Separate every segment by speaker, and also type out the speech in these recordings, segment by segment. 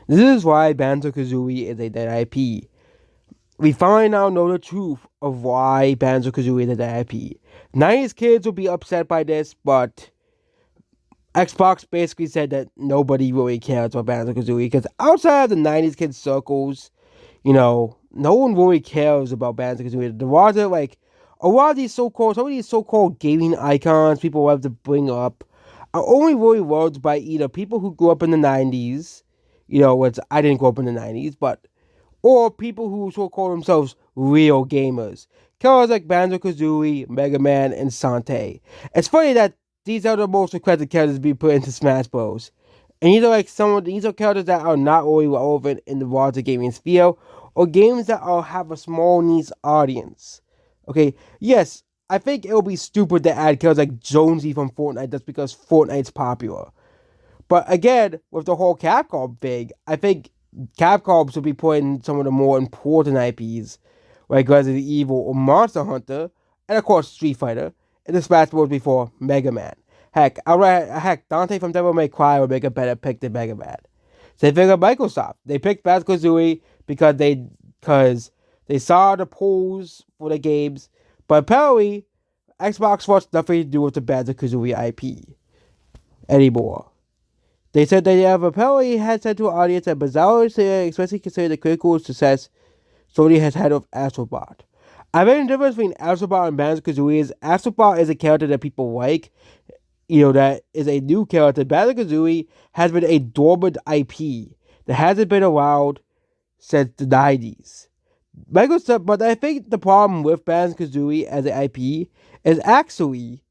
Speaker 1: This is why Banjo Kazooie is a dead IP. We finally now know the truth of why Banjo Kazooie is a dead IP. 90s kids will be upset by this, but Xbox basically said that nobody really cares about Banjo Kazooie because outside of the 90s kids circles, no one really cares about Banjo Kazooie. The rather like a lot of these some of these so-called gaming icons people have to bring up are only really loved by either people who grew up in the 90s, which I didn't grow up in the 90s, but or people who so call themselves real gamers. Characters like Banjo Kazooie, Mega Man, and Sante. It's funny that these are the most requested characters to be put into Smash Bros. And these are characters that are not really relevant in the larger gaming sphere, or games that have a small niche audience. Okay, yes, I think it'll be stupid to add characters like Jonesy from Fortnite just because Fortnite's popular. But again, with the whole Capcom thing, I think Capcom should be putting some of the more important IPs, like Resident Evil or Monster Hunter, and of course Street Fighter, in the Smash Bros. Before Mega Man. Heck, Dante from Devil May Cry would make a better pick than Mega Man. Same thing with Microsoft. They picked Banjo Kazooie because they saw the polls for the games, but apparently Xbox wants nothing to do with the Banjo Kazooie IP anymore. They said they have apparently had said to an audience that Bizarro especially considered the critical success Sony has had of Astrobot. I think the difference between Astrobot and Banjo Kazooie is Astrobot is a character that people like, that is a new character. Banjo Kazooie has been a dormant IP that hasn't been around since the 90s. But I think the problem with Banjo Kazooie as an IP is actually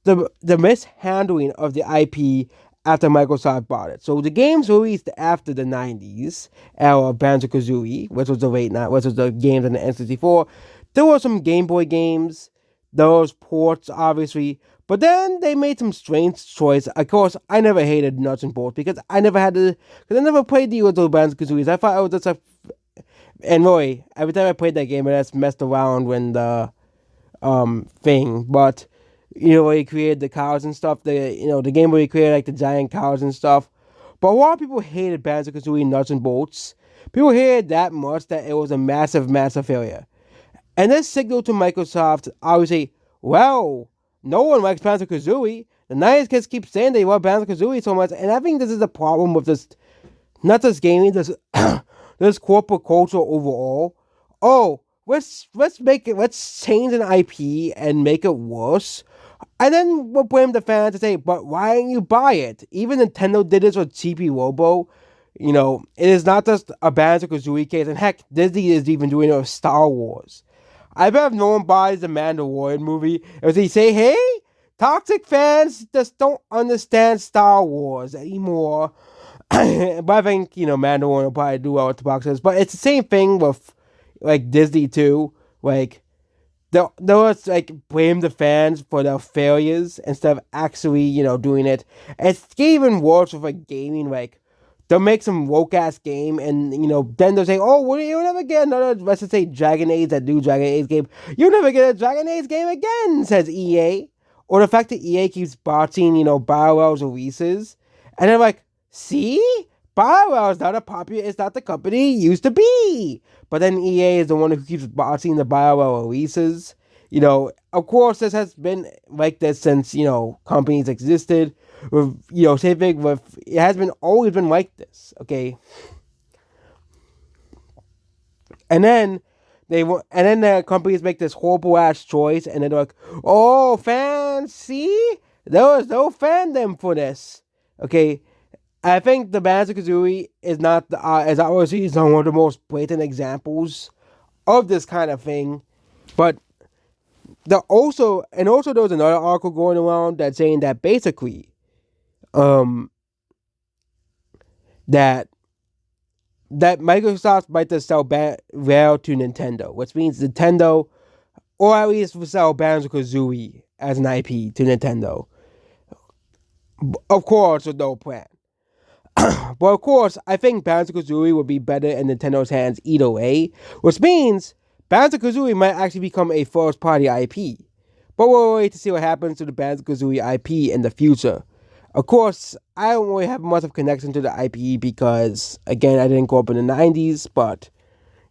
Speaker 1: the mishandling of the IP after Microsoft bought it. So the games released after the 90s era of Banjo Kazooie, which was the games on the N64. There were some Game Boy games, those ports, obviously, but then they made some strange choice. Of course, I never hated nuts and bolts because I never played the original Banjo Kazooies. I thought it was just and really, every time I played that game, I just messed around when the thing, but where he created the cows and stuff. The game where he created like the giant cows and stuff. But a lot of people hated Banjo Kazooie Nuts and Bolts. People hated that much that it was a massive, massive failure. And this signaled to Microsoft, obviously, well, no one likes Banjo Kazooie. The 90s kids keep saying they love Banjo Kazooie so much, and I think this is the problem with this, not just gaming, this this corporate culture overall. Oh, let's change an IP and make it worse. And then we'll blame the fans and say, but why didn't you buy it? Even Nintendo did this with Chibi Robo. It is not just a Banjo Kazooie case, and heck, Disney is even doing it with Star Wars. I bet if no one buys the Mandalorian movie, if they say, hey, toxic fans just don't understand Star Wars anymore. But I think, Mandalorian will probably do well with the boxes. But it's the same thing with, like, Disney, too. Like, they'll like blame the fans for their failures instead of actually, doing it. It's even worse with like gaming. Like they'll make some woke ass game, and then they'll say, "Oh, well, you'll never get another." Let's just say Dragon Age, that new Dragon Age game. You'll never get a Dragon Age game again, says EA. Or the fact that EA keeps botching, BioWare's releases, and they're like, "See, BioWare is not it's not the company it used to be." But then EA is the one who keeps botching the BioWare releases. Of course, this has been like this since, companies existed. With, same thing with, it has been always been like this, okay? And then the companies make this horrible ass choice, and then they're like, "Oh, fans, see, there was no fandom for this." Okay, I think the Banjo Kazooie is not as I always see, is one of the most blatant examples of this kind of thing. But also there was another article going around that's saying that basically, that Microsoft might just sell Rare to Nintendo, which means Nintendo, or at least sell Banjo Kazooie as an IP to Nintendo. Of course, with no plan. But of course, I think Banjo Kazooie would be better in Nintendo's hands either way, which means Banjo Kazooie might actually become a first party IP. But we'll wait to see what happens to the Banjo Kazooie IP in the future. Of course, I don't really have much of a connection to the IP because, again, I didn't grow up in the 90s, but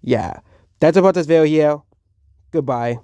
Speaker 1: yeah. That's about this video here. Goodbye.